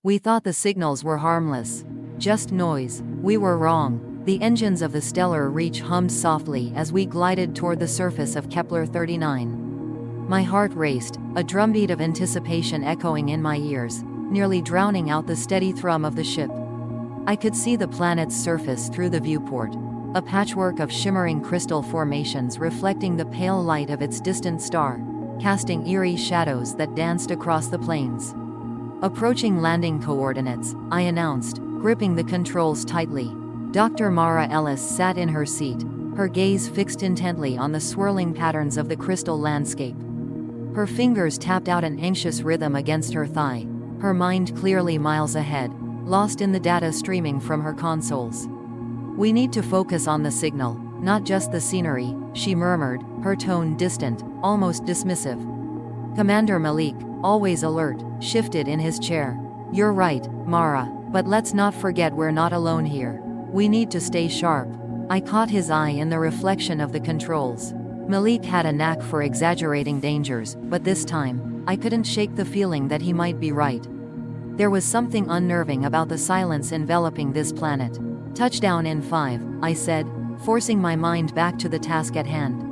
We thought the signals were harmless. Just noise. We were wrong. The engines of the stellar reach hummed softly as we glided toward the surface of Kepler-39. My heart raced, a drumbeat of anticipation echoing in my ears, nearly drowning out the steady thrum of the ship. I could see the planet's surface through the viewport, a patchwork of shimmering crystal formations reflecting the pale light of its distant star, casting eerie shadows that danced across the plains. Approaching landing coordinates, I announced, gripping the controls tightly. Dr. Mara Ellis sat in her seat, her gaze fixed intently on the swirling patterns of the crystal landscape. Her fingers tapped out an anxious rhythm against her thigh, her mind clearly miles ahead, lost in the data streaming from her consoles. "We need to focus on the signal, not just the scenery," she murmured, her tone distant, almost dismissive. Commander Malik, always alert, shifted in his chair. "You're right, Mara, but let's not forget we're not alone here. We need to stay sharp." I caught his eye in the reflection of the controls. Malik had a knack for exaggerating dangers, but this time, I couldn't shake the feeling that he might be right. There was something unnerving about the silence enveloping this planet. "Touchdown in 5, I said, forcing my mind back to the task at hand.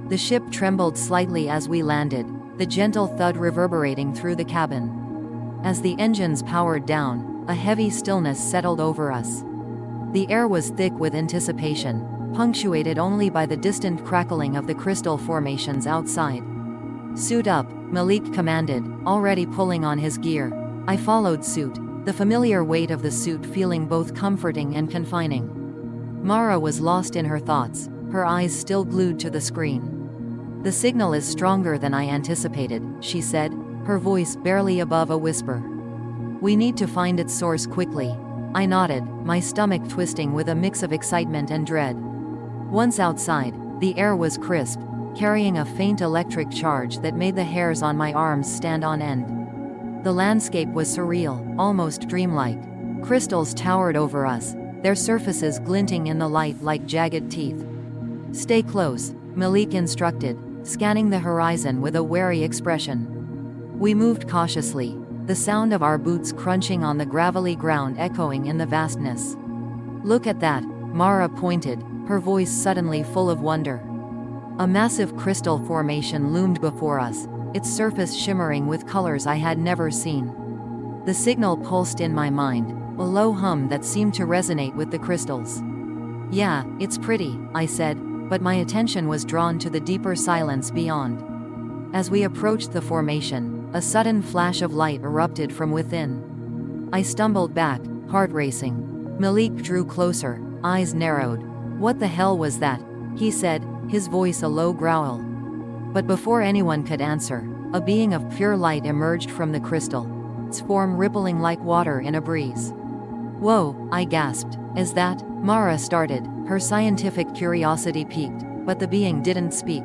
The ship trembled slightly as we landed, the gentle thud reverberating through the cabin. As the engines powered down, a heavy stillness settled over us. The air was thick with anticipation, punctuated only by the distant crackling of the crystal formations outside. "Suit up," Malik commanded, already pulling on his gear. I followed suit, the familiar weight of the suit feeling both comforting and confining. Mara was lost in her thoughts, her eyes still glued to the screen. "The signal is stronger than I anticipated," she said, her voice barely above a whisper. "We need to find its source quickly." I nodded, my stomach twisting with a mix of excitement and dread. Once outside, the air was crisp, carrying a faint electric charge that made the hairs on my arms stand on end. The landscape was surreal, almost dreamlike. Crystals towered over us, their surfaces glinting in the light like jagged teeth. "Stay close," Malik instructed, scanning the horizon with a wary expression. We moved cautiously, the sound of our boots crunching on the gravelly ground echoing in the vastness. "Look at that," Mara pointed, her voice suddenly full of wonder. A massive crystal formation loomed before us, its surface shimmering with colors I had never seen. The signal pulsed in my mind, a low hum that seemed to resonate with the crystals. "Yeah, it's pretty," I said, but my attention was drawn to the deeper silence beyond. As we approached the formation, a sudden flash of light erupted from within. I stumbled back, heart racing. Malik drew closer, eyes narrowed. "What the hell was that?" he said, his voice a low growl. But before anyone could answer, a being of pure light emerged from the crystal, its form rippling like water in a breeze. "Whoa," I gasped. "Is that?" Mara started, her scientific curiosity piqued, but the being didn't speak.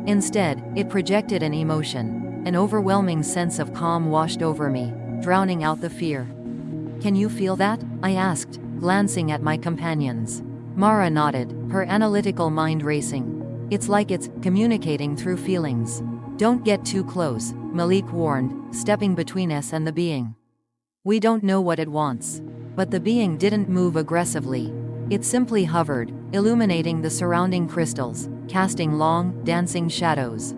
Instead, it projected an emotion. An overwhelming sense of calm washed over me, drowning out the fear. "Can you feel that?" I asked, glancing at my companions. Mara nodded, her analytical mind racing. "It's like it's communicating through feelings." "Don't get too close," Malik warned, stepping between us and the being. "We don't know what it wants." But the being didn't move aggressively. It simply hovered, illuminating the surrounding crystals, casting long, dancing shadows.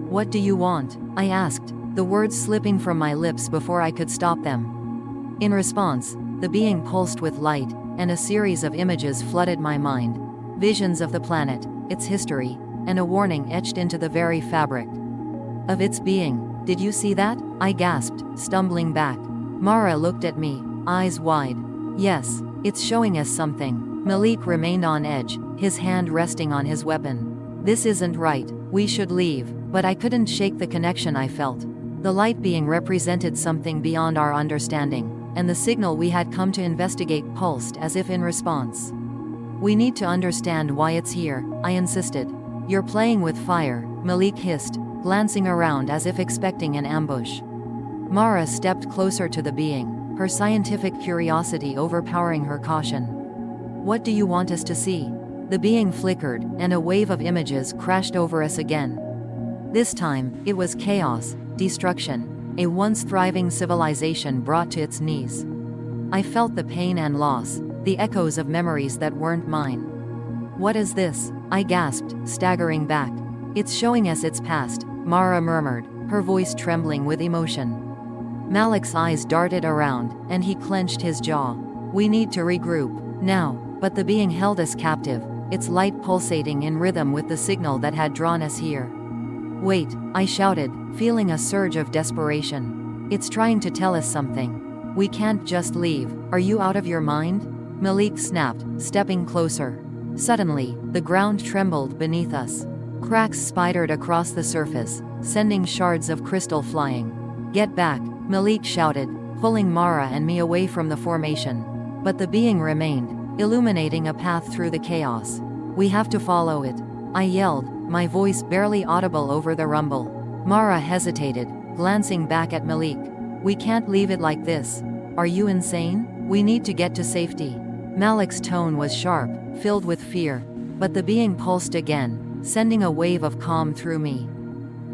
"What do you want?" I asked, the words slipping from my lips before I could stop them. In response, the being pulsed with light, and a series of images flooded my mind. Visions of the planet, its history, and a warning etched into the very fabric of its being. "Did you see that?" I gasped, stumbling back. Mara looked at me, eyes wide. "Yes, it's showing us something." Malik remained on edge, his hand resting on his weapon. "This isn't right, we should leave." But I couldn't shake the connection I felt. The light being represented something beyond our understanding, and the signal we had come to investigate pulsed as if in response. "We need to understand why it's here," I insisted. "You're playing with fire," Malik hissed, glancing around as if expecting an ambush. Mara stepped closer to the being, her scientific curiosity overpowering her caution. "What do you want us to see?" The being flickered, and a wave of images crashed over us again. This time, it was chaos, destruction, a once thriving civilization brought to its knees. I felt the pain and loss, the echoes of memories that weren't mine. "What is this?" I gasped, staggering back. "It's showing us its past," Mara murmured, her voice trembling with emotion. Malik's eyes darted around, and he clenched his jaw. "We need to regroup, now." But the being held us captive, its light pulsating in rhythm with the signal that had drawn us here. "Wait," I shouted, feeling a surge of desperation. "It's trying to tell us something. We can't just leave. Are you out of your mind?" Malik snapped, stepping closer. Suddenly, the ground trembled beneath us. Cracks spidered across the surface, sending shards of crystal flying. "Get back," Malik shouted, pulling Mara and me away from the formation. But the being remained, illuminating a path through the chaos. "We have to follow it," I yelled, my voice barely audible over the rumble. Mara hesitated, glancing back at Malik. "We can't leave it like this. Are you insane? We need to get to safety." Malik's tone was sharp, filled with fear. But the being pulsed again, sending a wave of calm through me.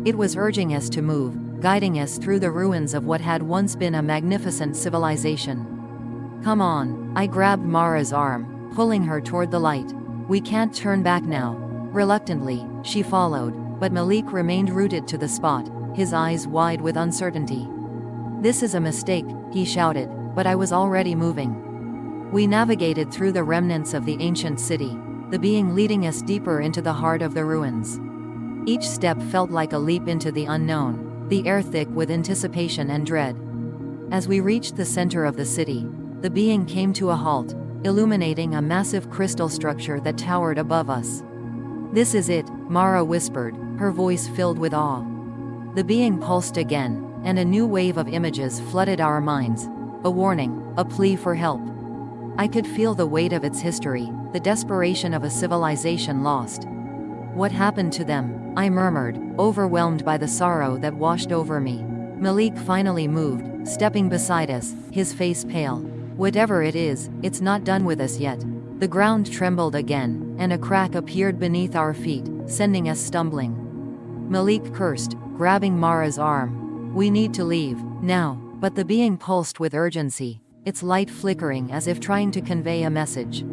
It was urging us to move, guiding us through the ruins of what had once been a magnificent civilization. "Come on," I grabbed Mara's arm, pulling her toward the light. "We can't turn back now." Reluctantly, she followed, but Malik remained rooted to the spot, his eyes wide with uncertainty. "This is a mistake," he shouted, but I was already moving. We navigated through the remnants of the ancient city, the being leading us deeper into the heart of the ruins. Each step felt like a leap into the unknown, the air thick with anticipation and dread. As we reached the center of the city, the being came to a halt, illuminating a massive crystal structure that towered above us. "This is it," Mara whispered, her voice filled with awe. The being pulsed again, and a new wave of images flooded our minds. A warning, a plea for help. I could feel the weight of its history, the desperation of a civilization lost. "What happened to them?" I murmured, overwhelmed by the sorrow that washed over me. Malik finally moved, stepping beside us, his face pale. "Whatever it is, it's not done with us yet." The ground trembled again, and a crack appeared beneath our feet, sending us stumbling. Malik cursed, grabbing Mara's arm. "We need to leave, now." But the being pulsed with urgency, its light flickering as if trying to convey a message.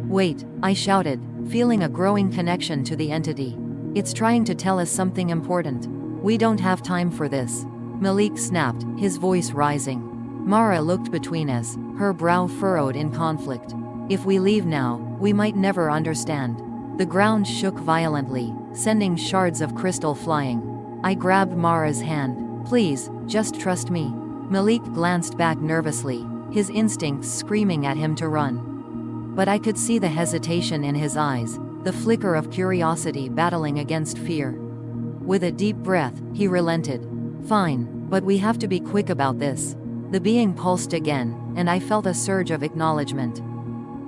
"Wait," I shouted, feeling a growing connection to the entity. "It's trying to tell us something important. We don't have time for this." Malik snapped, his voice rising. Mara looked between us, her brow furrowed in conflict. "If we leave now, we might never understand." The ground shook violently, sending shards of crystal flying. I grabbed Mara's hand. "Please, just trust me." Malik glanced back nervously, his instincts screaming at him to run. But I could see the hesitation in his eyes, the flicker of curiosity battling against fear. With a deep breath, he relented. "Fine, but we have to be quick about this." The being pulsed again, and I felt a surge of acknowledgement.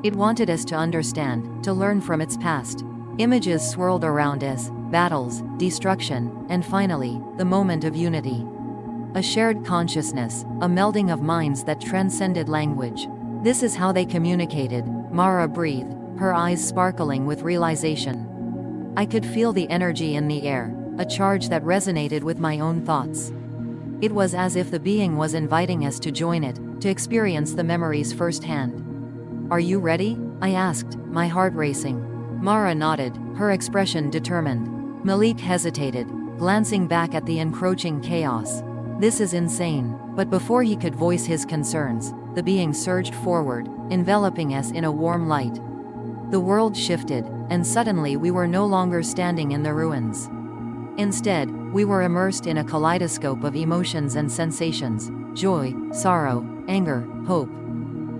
It wanted us to understand, to learn from its past. Images swirled around us, battles, destruction, and finally, the moment of unity. A shared consciousness, a melding of minds that transcended language. "This is how they communicated," Mara breathed, her eyes sparkling with realization. I could feel the energy in the air, a charge that resonated with my own thoughts. It was as if the being was inviting us to join it, to experience the memories firsthand. "Are you ready?" I asked, my heart racing. Mara nodded, her expression determined. Malik hesitated, glancing back at the encroaching chaos. "This is insane." But before he could voice his concerns, the being surged forward, enveloping us in a warm light. The world shifted, and suddenly we were no longer standing in the ruins. Instead, we were immersed in a kaleidoscope of emotions and sensations: joy, sorrow, anger, hope.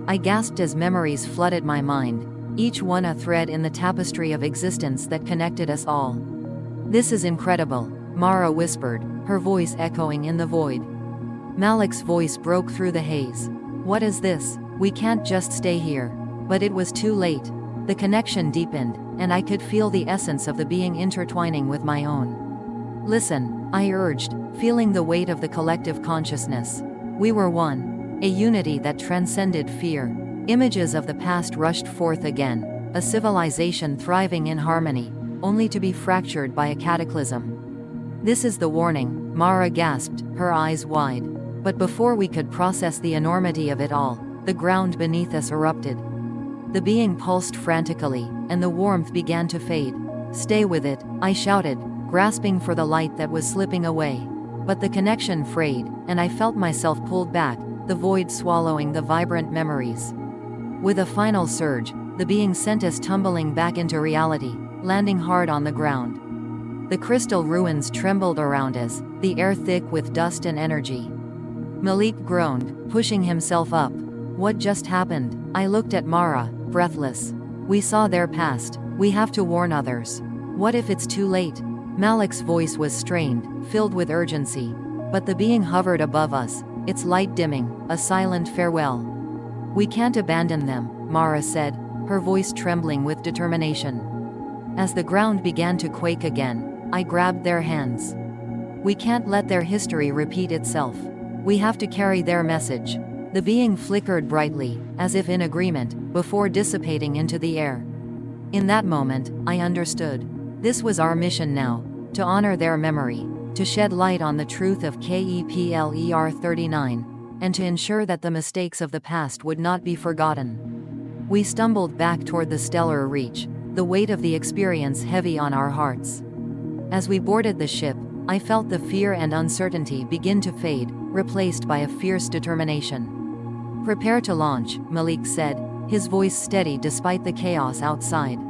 I gasped as memories flooded my mind, each one a thread in the tapestry of existence that connected us all. "This is incredible," Mara whispered, her voice echoing in the void. Malik's voice broke through the haze. "What is this? We can't just stay here." But it was too late. The connection deepened, and I could feel the essence of the being intertwining with my own. "Listen," I urged, feeling the weight of the collective consciousness. We were one, a unity that transcended fear. Images of the past rushed forth again, a civilization thriving in harmony, only to be fractured by a cataclysm. "This is the warning," Mara gasped, her eyes wide. But before we could process the enormity of it all, the ground beneath us erupted. The being pulsed frantically, and the warmth began to fade. "Stay with it," I shouted, grasping for the light that was slipping away. But the connection frayed, and I felt myself pulled back, the void swallowing the vibrant memories. With a final surge, the being sent us tumbling back into reality, landing hard on the ground. The crystal ruins trembled around us, the air thick with dust and energy. Malik groaned, pushing himself up. "What just happened?" I looked at Mara, breathless. "We saw their past. We have to warn others. What if it's too late?" Malik's voice was strained, filled with urgency. But the being hovered above us, its light dimming, a silent farewell. "We can't abandon them," Mara said, her voice trembling with determination. As the ground began to quake again, I grabbed their hands. "We can't let their history repeat itself. We have to carry their message." The being flickered brightly, as if in agreement, before dissipating into the air. In that moment, I understood. This was our mission now, to honor their memory, to shed light on the truth of Kepler-39, and to ensure that the mistakes of the past would not be forgotten. We stumbled back toward the stellar reach, the weight of the experience heavy on our hearts. As we boarded the ship, I felt the fear and uncertainty begin to fade, replaced by a fierce determination. "Prepare to launch," Malik said, his voice steady despite the chaos outside.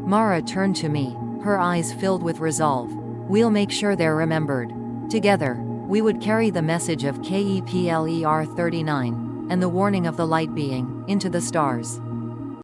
Mara turned to me, her eyes filled with resolve. "We'll make sure they're remembered." Together, we would carry the message of Kepler-39, and the warning of the light being, into the stars.